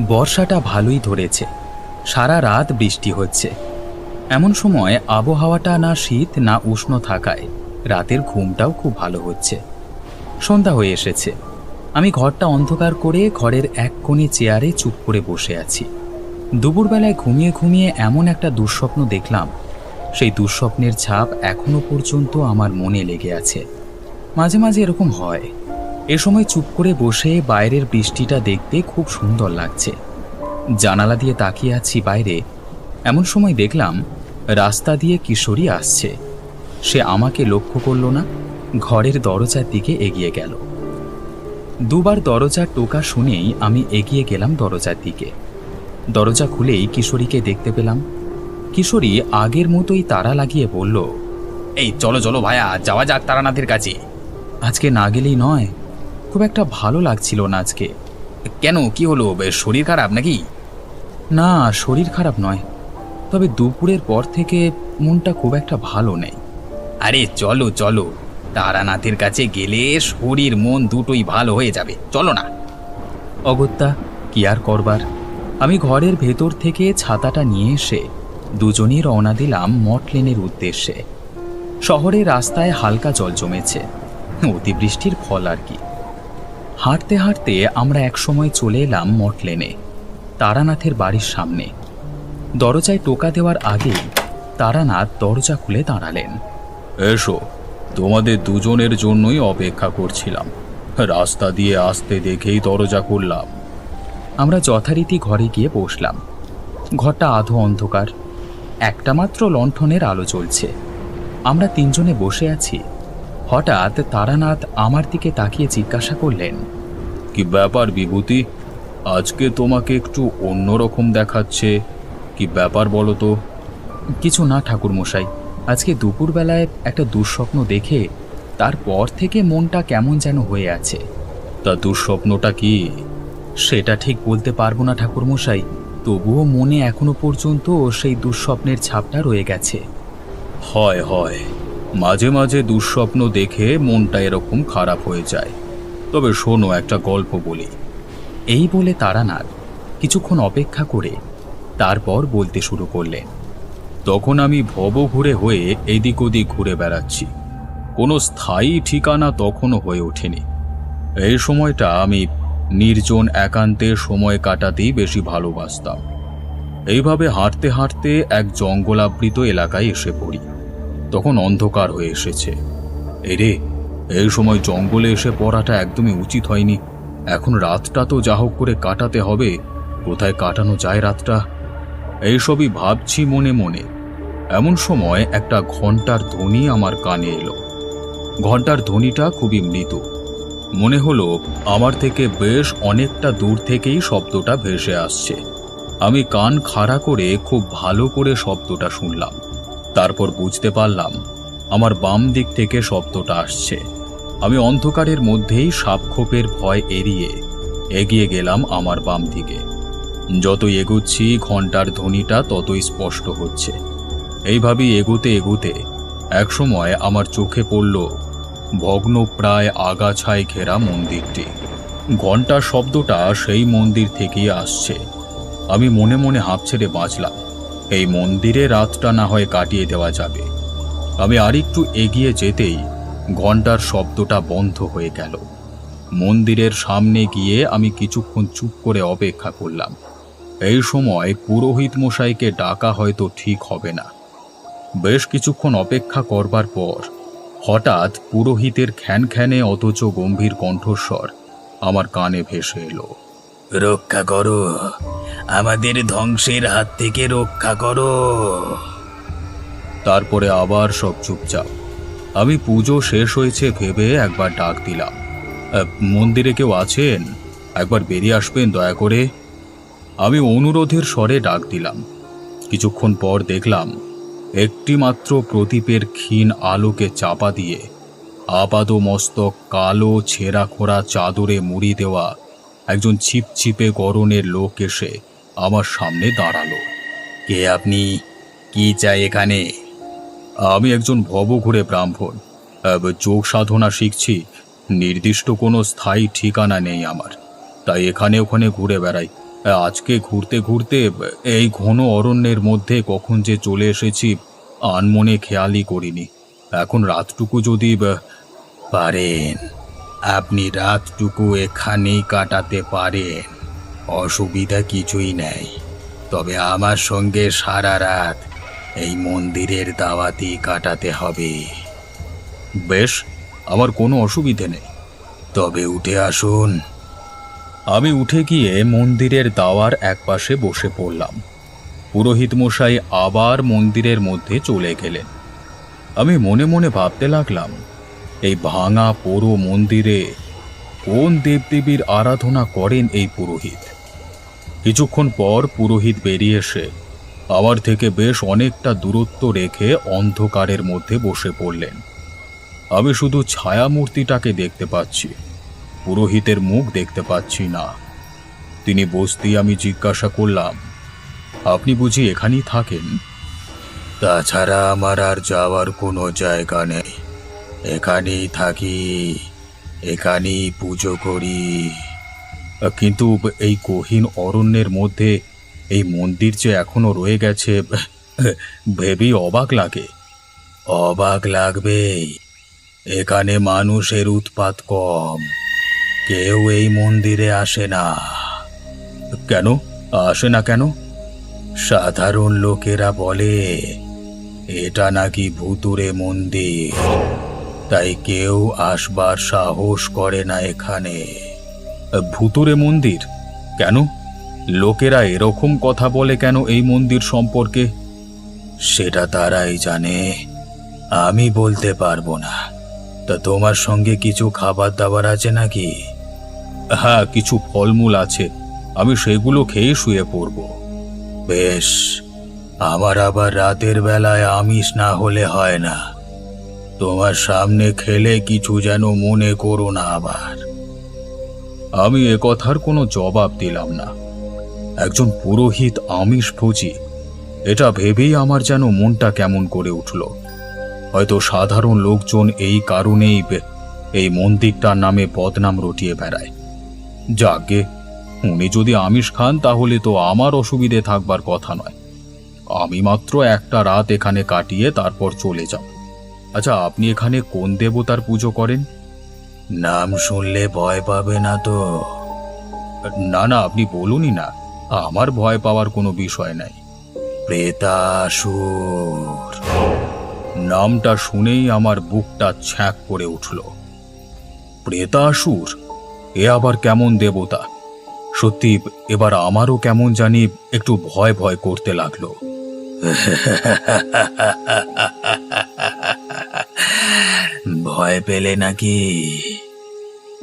বর্ষাটা ভালোই ধরেছে। সারা রাত বৃষ্টি হচ্ছে। এমন সময় আবহাওয়াটা না শীত না উষ্ণ থাকায় রাতের ঘুমটাও খুব ভালো হচ্ছে। সন্ধ্যা হয়ে এসেছে। আমি ঘরটা অন্ধকার করে ঘরের এক কোণে চেয়ারে চুপ করে বসে আছি। দুপুরবেলায় ঘুমিয়ে ঘুমিয়ে এমন একটা দুঃস্বপ্ন দেখলাম, সেই দুঃস্বপ্নের ছাপ এখনো পর্যন্ত আমার মনে লেগে আছে। মাঝে মাঝে এরকম হয়। এ সময় চুপ করে বসে বাইরের বৃষ্টিটা দেখতে খুব সুন্দর লাগছে। জানালা দিয়ে তাকিয়ে আছি বাইরে। এমন সময় দেখলাম রাস্তা দিয়ে কিশোরী আসছে। সে আমাকে লক্ষ্য করল না, ঘরের দরজার দিকে এগিয়ে গেল। দুবার দরজার টোকা শুনেই আমি এগিয়ে গেলাম দরজার দিকে। দরজা খুলেই কিশোরীকে দেখতে পেলাম। কিশোরী আগের মতোই তাড়া লাগিয়ে বলল, এই চলো চলো ভাইয়া, যাওয়া যাক তারানাথের কাছে। আজকে না গেলেই নয়, খুব একটা ভালো লাগছিল না আজকে। কেন, কি হলো, শরীর খারাপ নাকি? না, শরীর খারাপ নয়, তবে দুপুরের পর থেকে মনটা খুব একটা ভালো নেই। আরে চলো চলো, তারানাথের কাছে গেলে শরীর মন দুটোই ভালো হয়ে যাবে, চলো না। অগত্যা কি আর করবার, আমি ঘরের ভেতর থেকে ছাতাটা নিয়ে এসে দুজনই রওনা দিলাম মঠলেনের উদ্দেশ্যে। শহরের রাস্তায় হালকা জল জমেছে, অতিবৃষ্টির ফল আর কি। হাঁটতে হাঁটতে আমরা একসময় চলে এলাম মঠলেনে, তারানাথের বাড়ির সামনে। দরজায় টোকা দেওয়ার আগেই তারানাথ দরজা খুলে দাঁড়ালেন। এসো, তোমাদের দুজনের জন্যই অপেক্ষা করছিলাম। রাস্তা দিয়ে আসতে দেখেই দরজা খুললাম। আমরা যথারীতি ঘরে গিয়ে বসলাম। ঘরটা আধো অন্ধকার, একটা মাত্র লণ্ঠনের আলো জ্বলছে। আমরা তিনজনে বসে আছি। হঠাৎ তারানাথ আমার দিকে তাকিয়ে জিজ্ঞাসা করলেন, কি ব্যাপার বিভূতি, আজকে তোমাকে একটু অন্যরকম দেখাচ্ছে, কি ব্যাপার বলো তো? কিছু না ঠাকুরমশাই, আজকে দুপুরবেলায় একটা দুঃস্বপ্ন দেখে তারপর থেকে মনটা কেমন যেন হয়ে আছে। তা দুঃস্বপ্নটা কি? সেটা ঠিক বলতে পারবো না ঠাকুরমশাই, তবুও মনে এখনো পর্যন্ত সেই দুঃস্বপ্নের ছাপটা রয়ে গেছে। হয় হয়, মাঝে মাঝে দুঃস্বপ্ন দেখে মনটা এরকম খারাপ হয়ে যায়। তবে শোনো, একটা গল্প বলি। এই বলে তারানাথ কিছুক্ষণ অপেক্ষা করে তারপর বলতে শুরু করলেন। তখন আমি ভবঘুরে হয়ে এদিক ওদিক ঘুরে বেড়াচ্ছি। কোনো স্থায়ী ঠিকানা তখনও হয়ে ওঠেনি। এই সময়টা আমি নির্জন একান্তে সময় কাটাতেই বেশি ভালোবাসতাম। এইভাবে হাঁটতে হাঁটতে এক জঙ্গলাবৃত এলাকায় এসে পড়ি। তখন অন্ধকার হয়ে এসেছে। এরে, এই সময় জঙ্গলে এসে পড়াটা একদমই উচিত হয়নি। এখন রাতটা তো যা হোক করে কাটাতে হবে। কোথায় কাটানো যায় রাতটা, এইসবই ভাবছি মনে মনে। এমন সময় একটা ঘণ্টার ধ্বনি আমার কানে এলো। ঘণ্টার ধ্বনিটা খুবই মৃদু। মনে হলো আমার থেকে বেশ অনেকটা দূর থেকেই শব্দটা ভেসে আসছে। আমি কান খাড়া করে খুব ভালো করে শব্দটা শুনলাম। তারপর বুঝতে পারলাম আমার বাম দিক থেকে শব্দটা আসছে। আমি অন্ধকারের মধ্যেই সাপখোপের ভয় এড়িয়ে এগিয়ে গেলাম আমার বাম দিকে। যতই এগুচ্ছি ঘণ্টার ধ্বনিটা ততই স্পষ্ট হচ্ছে। এইভাবেই এগোতে এগোতে একসময় আমার চোখে পড়ল ভগ্নপ্রায় আগাছায় ঘেরা মন্দিরটি। ঘণ্টার শব্দটা সেই মন্দির থেকেই আসছে। আমি মনে মনে হাঁপ ছেড়ে বাঁচলাম। এই মন্দিরে রাতটা না হয় কাটিয়ে দেওয়া যাবে। আমি আরেকটু এগিয়ে যেতেই ঘণ্টার শব্দটা বন্ধ হয়ে গেল। মন্দিরের সামনে গিয়ে আমি কিছুক্ষণ চুপ করে অপেক্ষা করলাম। এই সময় পুরোহিত মশাইকে ডাকা হয়তো ঠিক হবে না। বেশ কিছুক্ষণ অপেক্ষা করবার পর হঠাৎ পুরোহিতের খ্যানখ্যানে অথচ গম্ভীর কণ্ঠস্বর আমার কানে ভেসে এলো, রক্ষা করো, আমাদের ধ্বংসের হাত থেকে রক্ষা করো। তারপরে আবার সব চুপচাপ। আমি পুজো শেষ হয়েছে ভেবে একবার ডাক দিলাম, মন্দিরে কেউ আছেন? একবার বেরিয়ে আসবেন দয়া করে। আমি অনুরোধের স্বরে ডাক দিলাম। কিছুক্ষণ পর দেখলাম একটি মাত্র প্রদীপের ক্ষীণ আলোকে চাপা দিয়ে আপাদমস্তক কালো ছেঁড়া খোঁড়া চাদরে মুড়ি দেওয়া একজন ছিপছিপে গরনের লোক এসে আমার সামনে দাঁড়ালো। কে আপনি? কি চাই এখানে? আমি একজন ভবঘুরে ব্রাহ্মণ, যোগ সাধনা শিখছি। নির্দিষ্ট কোনো স্থায়ী ঠিকানা নেই আমার, তাই এখানে ওখানে ঘুরে বেড়াই। আজকে ঘুরতে ঘুরতে এই ঘন অরণ্যের মধ্যে কখন যে চলে এসেছি আনমনে খেয়ালই করিনি। এখন রাতটুকু যদি পারেন, আপনি রাতটুকু এখানেই কাটাতে পারেন, অসুবিধা কিছুই নেই। তবে আমার সঙ্গে সারা রাত এই মন্দিরের দাওয়াতেই কাটাতে হবে। বেশ, আমার কোনো অসুবিধে নেই। তবে উঠে আসুন। আমি উঠে গিয়ে মন্দিরের দাওয়ার একপাশে বসে পড়লাম। পুরোহিত মশাই আবার মন্দিরের মধ্যে চলে গেলেন। আমি মনে মনে ভাবতে লাগলাম, এই ভাঙা পোড়ো মন্দিরে কোন দেবদেবীর আরাধনা করেন এই পুরোহিত। কিছুক্ষণ পর পুরোহিত বেরিয়ে এসে আমার থেকে বেশ অনেকটা দূরত্ব রেখে অন্ধকারের মধ্যে বসে পড়লেন। আমি শুধু ছায়ামূর্তিটাকে দেখতে পাচ্ছি, পুরোহিতের মুখ দেখতে পাচ্ছি না। তিনি বসতেই আমি জিজ্ঞাসা করলাম, আপনি বুঝি এখানেই থাকেন? তাছাড়া আমার আর যাওয়ার কোনো জায়গা নেই, এখানেই থাকি, এখানেই পুজো করি। কিন্তু এই গহীন অরণ্যের মধ্যে এই মন্দির যে এখনো রয়ে গেছে, ভেবেই অবাক লাগে। অবাক লাগবেই, এখানে মানুষের উৎপাত কম, কেউ এই মন্দিরে আসে না। কেন আসে না কেন? সাধারণ লোকেরা বলে এটা নাকি ভুতুড়ে মন্দির, তাই কেউ আসবার সাহস করে না এখানে। ভুতুড়ে মন্দির কেন? লোকেরা এরকম কথা বলে কেন এই মন্দির সম্পর্কে? সেটা তারাই জানে, আমি বলতে পারবো না। তা তোমার সঙ্গে কিছু খাবার দাবার আছে নাকি? হ্যাঁ, কিছু ফলমূল আছে, আমি সেগুলো খেয়ে শুয়ে পড়ব। বেশ, আমার আবার রাতের বেলায় আমিষ না হলে হয় না। তোমার সামনে খেলে কিছু যেন মনে করো না আবার। আমি এ কথার কোনো জবাব দিলাম না। একজন পুরোহিত আমিষভোজী, এটা ভেবেই আমার যেন মনটা কেমন করে উঠল। হয়তো সাধারণ লোকজন এই কারণেই এই মন্দিরটার নামে বদনাম রটিয়ে বেড়ায়। যাকে উনি যদি আমিষ খান তাহলে তো আমার অসুবিধে থাকবার কথা নয়। আমি মাত্র একটা রাত এখানে কাটিয়ে তারপর চলে যাব। আচ্ছা, আপনি এখানে কোন দেবতার পুজো করেন? নাম শুনলে ভয় পাবে না তো? না না, আপনি বলুনই না, আমার ভয় পাওয়ার কোনো বিষয় নাই। প্রেতাসুর। নামটা শুনেই আমার বুকটা ছ্যাঁক করে উঠল। প্রেতাসুর? এ আবার কেমন দেবতা? সত্যি এবার আমারও কেমন জানি একটু ভয় ভয় করতে লাগলো। ভয় পেলে নাকি?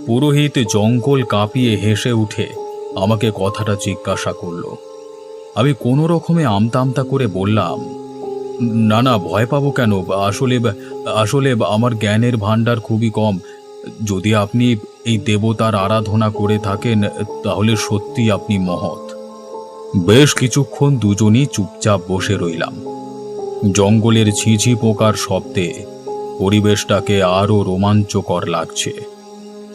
পুরোহিত জঙ্গল কাঁপিয়ে হেসে উঠে আমাকে কথাটা জিজ্ঞাসা করলো। আমি কোনো রকমে আমতা আমতা করে বললাম, না না, ভয় পাবো কেন? আসলে আসলে আমার জ্ঞানের ভান্ডার খুবই কম। যদি আপনি এই দেবতার আরাধনা করে থাকেন তাহলে সত্যি আপনি মহৎ। বেশ কিছুক্ষণ দুজনই চুপচাপ বসে রইলাম। জঙ্গলের ঝিঝি পোকার শব্দে পরিবেশটাকে আরো রোমাঞ্চকর লাগছে।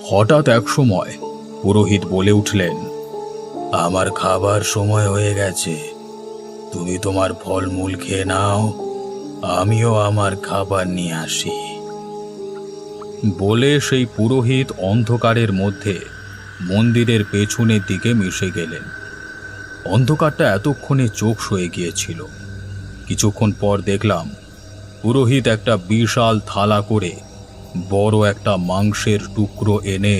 হঠাৎ এক সময় পুরোহিত বলে উঠলেন, আমার খাবার সময় হয়ে গেছে, তুমি তোমার ফলমূল খেয়ে নাও, আমিও আমার খাবার নিয়ে আসি। বলে সেই পুরোহিত অন্ধকারের মধ্যে মন্দিরের পেছনের দিকে মিশে গেলেন। অন্ধকারটা এতক্ষণে চোখ সয়ে গিয়েছিল। কিছুক্ষণ পর দেখলাম পুরোহিত একটা বিশাল থালা করে বড় একটা মাংসের টুকরো এনে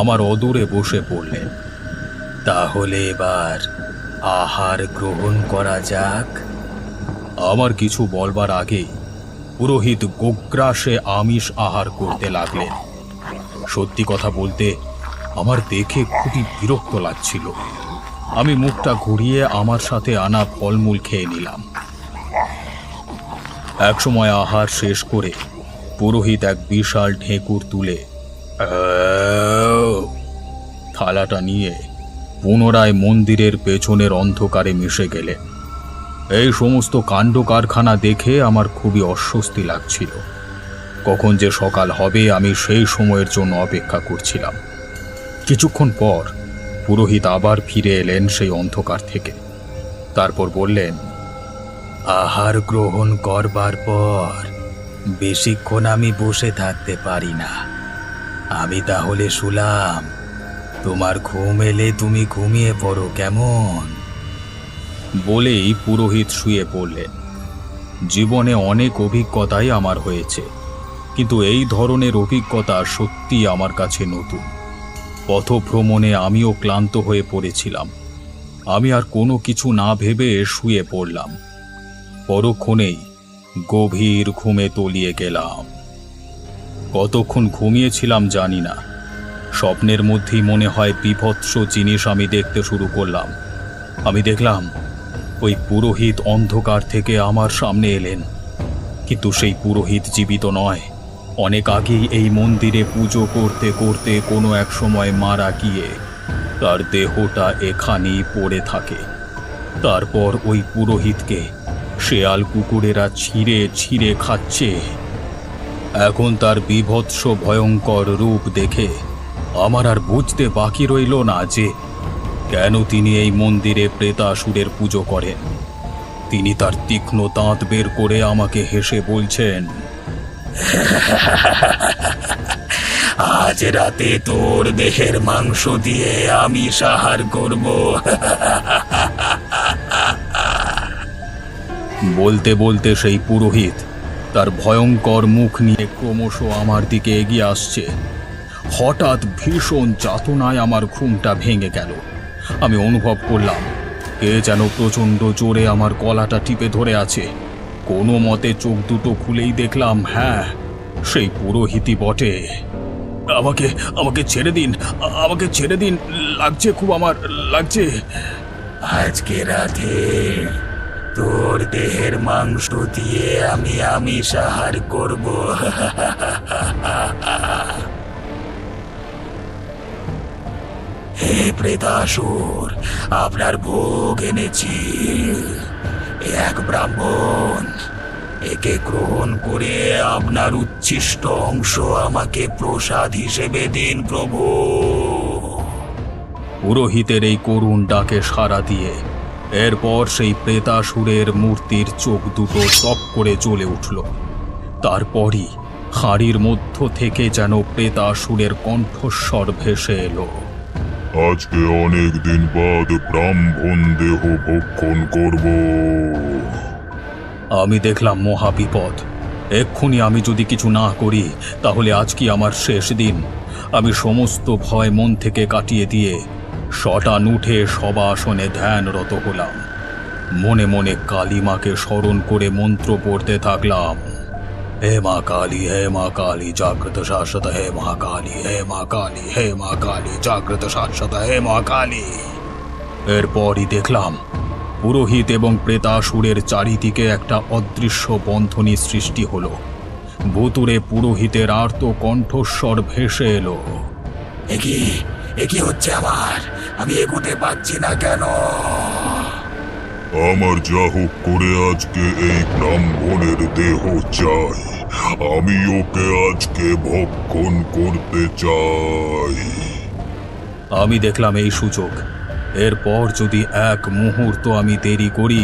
আমার অদূরে বসে পড়লেন। তাহলে এবার আহার গ্রহণ করা যাক। আমার কিছু বলবার আগেই পুরোহিত গোগ্রাসে আমিষ আহার করতে লাগলেন। সত্যি কথা বলতে আমার দেখে খুবই বিরক্ত লাগছিল। আমি মুখটা ঘুরিয়ে আমার সাথে আনা ফলমূল খেয়ে নিলাম। একসময় আহার শেষ করে পুরোহিত এক বিশাল ঢেঁকুর তুলে থালাটা নিয়ে পুনরায় মন্দিরের পেছনের অন্ধকারে মিশে গেলেন। এই সমস্ত কাণ্ড কারখানা দেখে আমার খুবই অস্বস্তি লাগছিল। কখন যে সকাল হবে আমি সেই সময়ের জন্য অপেক্ষা করছিলাম। কিছুক্ষণ পর পুরোহিত আবার ফিরে এলেন সেই অন্ধকার থেকে। তারপর বললেন, আহার গ্রহণ করবার পর বেশিক্ষণ আমি বসে থাকতে পারি না। আমি তাহলে শুলাম, তোমার ঘুম এলে তুমি ঘুমিয়ে পড়ো কেমন? বলেই পুরোহিত শুয়ে পড়লেন। জীবনে অনেক অভিজ্ঞতাই আমার হয়েছে, কিন্তু এই ধরনের অভিজ্ঞতা সত্যি আমার কাছে নতুন। পথভ্রমণে আমিও ক্লান্ত হয়ে পড়েছিলাম। আমি আর কোনো কিছু না ভেবে শুয়ে পড়লাম। পরক্ষণেই গভীর ঘুমে তলিয়ে গেলাম। কতক্ষণ ঘুমিয়েছিলাম জানি না। স্বপ্নের মধ্যেই মনে হয় বীভৎস জিনিস আমি দেখতে শুরু করলাম। আমি দেখলাম ওই পুরোহিত অন্ধকার থেকে আমার সামনে এলেন, কিন্তু সেই পুরোহিত জীবিত নয়। অনেক আগেই এই মন্দিরে পুজো করতে করতে কোনো এক সময় মারা গিয়ে তার দেহটা এখানেই পড়ে থাকে। তারপর ওই পুরোহিতকে শেয়াল কুকুরেরা ছিঁড়ে ছিঁড়ে খাচ্ছে। এখন তার বীভৎস ভয়ঙ্কর রূপ দেখে আমার আর বুঝতে বাকি রইল না যে কেন তিনি এই মন্দিরে প্রেতাসুরের পুজো করেন। তিনি তার তীক্ষ্ণ দাঁত বের করে আমাকে হেসে বলছেন, আজ রাতে তোর দেহের মাংস দিয়ে আমি আহার করব। বলতে বলতে সেই পুরোহিত তার ভয়ঙ্কর মুখ নিয়ে ক্রমশ আমার দিকে এগিয়ে আসছে। হঠাৎ ভীষণ যাতনায় আমার ঘুমটা ভেঙে গেল। আমি অনুভব করলাম কে যেন প্রচণ্ড জোরে আমার গলাটা টিপে ধরে আছে। কোনো মতে চোখ দুটো খুলেই দেখলাম, হ্যাঁ, সেই পুরোহিতই বটে। আমাকে আমাকে ছেড়ে দিন, আমাকে ছেড়ে দিন, লাগছে, খুব আমার লাগছে। আজকে রাতে তোর দেহের মাংস দিয়ে আমি আমিষ আহার করব। হে প্রেতাসুর, আপনার ভোগ এনেছি। এক ব্রাহ্মণ, একে গ্রহণ করে আপনার উচ্ছিষ্ট অংশ আমাকে প্রসাদ হিসেবে দিন প্রভু। পুরোহিতের এই করুণ ডাকে সাড়া দিয়ে এরপর সেই প্রেতাসুরের মূর্তির চোখ দুটো টপ করে জ্বলে উঠল। তারপরই হাড়ির মধ্য থেকে যেন প্রেতাসুরের কণ্ঠস্বর ভেসে এলো, আজকে অনেক দিন বাদ ব্রাহ্মণ দেহ ভক্ষণ করব। আমি দেখলাম মহাবিপদ। এক্ষুনি আমি যদি কিছু না করি তাহলে আজ কি আমার শেষ দিন। আমি সমস্ত ভয় মন থেকে কাটিয়ে দিয়ে শটান উঠে সবাসনে ধ্যানরত হলাম। মনে মনে কালী মাকে স্মরণ করে মন্ত্র পড়তে থাকলাম, হে মা কালী, হে মা কালী জাগ্রত শাশ্বত, হে মা কালী, হে মা কালী, হে মা কালী জাগ্রত শাশ্বত, হে মা কালী। এরপরই দেখলাম পুরোহিত এবং প্রেতাসুরের চারিদিকে একটা অদৃশ্য বন্ধনী সৃষ্টি হলো। ভুতুরে পুরোহিতের আর্ত কণ্ঠস্বর ভেসে এলো, একই হচ্ছে আমার, আমি এগোতে পারছি না কেন? আমার যা হোক করে আজকে এই ব্রাহ্মণের দেহ চাই। আমি ওকে আজকে ভক্ষণ করতে চাই। আমি দেখলাম এই সুযোগ। এরপর যদি এক মুহূর্ত আমি দেরি করি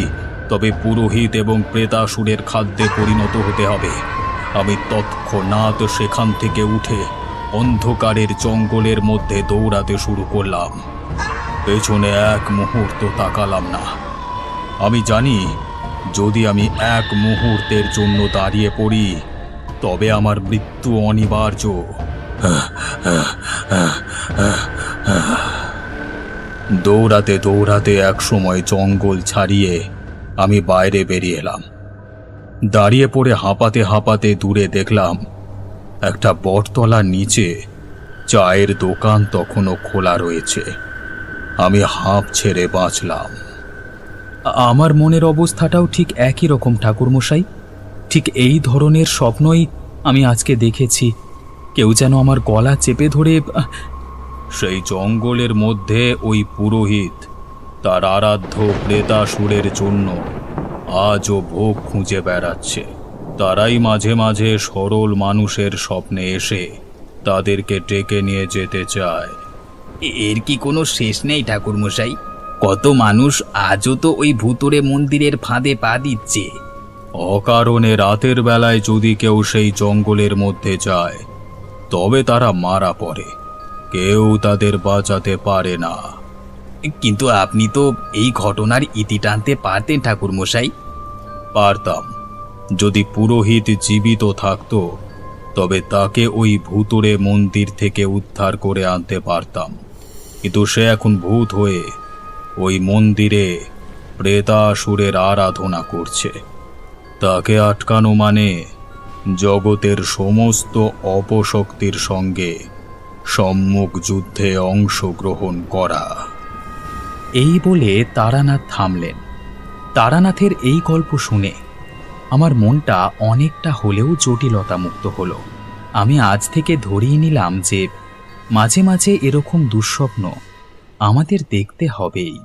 তবে পুরোহিত এবং প্রেতাসুরের খাদ্যে পরিণত হতে হবে। আমি তৎক্ষণাৎ সেখান থেকে উঠে অন্ধকারের জঙ্গলের মধ্যে দৌড়াতে শুরু করলাম। পেছনে এক মুহূর্ত তাকালাম না। আমি জানি যদি আমি এক মুহূর্তের জন্য দাঁড়িয়ে পড়ি তবে আমার মৃত্যু অনিবার্য। দৌড়াতে দৌড়াতে এক সময় জঙ্গল ছাড়িয়ে আমি বাইরে বেরিয়ে এলাম। দাঁড়িয়ে পড়ে হাঁপাতে হাঁপাতে দূরে দেখলাম একটা বটতলার নিচে চায়ের দোকান তখনও খোলা রয়েছে। আমি হাঁপ ছেড়ে বাঁচলাম। আমার মনের অবস্থাটাও ঠিক একই রকম ঠাকুরমশাই। ঠিক এই ধরনের স্বপ্নই আমি আজকে দেখেছি। কেউ যেন আমার গলা চেপে ধরে। সেই জঙ্গলের মধ্যে ওই পুরোহিত তার আরাধ্য প্রেতাসুরের জন্য আজও ভোগ খুঁজে বেড়াচ্ছে। তারাই মাঝে মাঝে সরল মানুষের স্বপ্নে এসে তাদেরকে ডেকে নিয়ে যেতে চায়। এর কি কোনো শেষ নেই ঠাকুরমশাই? কত মানুষ আজও তো ওই ভুতুড়ে মন্দিরের ফাঁদে পা দিচ্ছে। অকারণে রাতের বেলায় যদি কেউ সেই জঙ্গলের মধ্যে যায় তবে তারা মারা পড়ে, কেউ তাদের বাঁচাতে পারে না। কিন্তু আপনি তো এই ঘটনার ইতি টানতে পারতেন ঠাকুরমশাই। পারতাম, যদি পুরোহিত জীবিত থাকতো তবে তাকে ওই ভুতুড়ে মন্দির থেকে উদ্ধার করে আনতে পারতাম। কিন্তু সে এখন ভূত হয়ে ওই মন্দিরে প্রেতাসুরের আরাধনা করছে। তাকে আটকানো মানে জগতের সমস্ত অপশক্তির সঙ্গে সম্মুখ যুদ্ধে অংশগ্রহণ করা। এই বলে তারানাথ থামলেন। তারানাথের এই গল্প শুনে আমার মনটা অনেকটা হলেও জটিলতা মুক্ত হলো। আমি আজ থেকে ধরিয়ে নিলাম যে মাঝে মাঝে এরকম দুঃস্বপ্ন আমাদের দেখতে হবেই।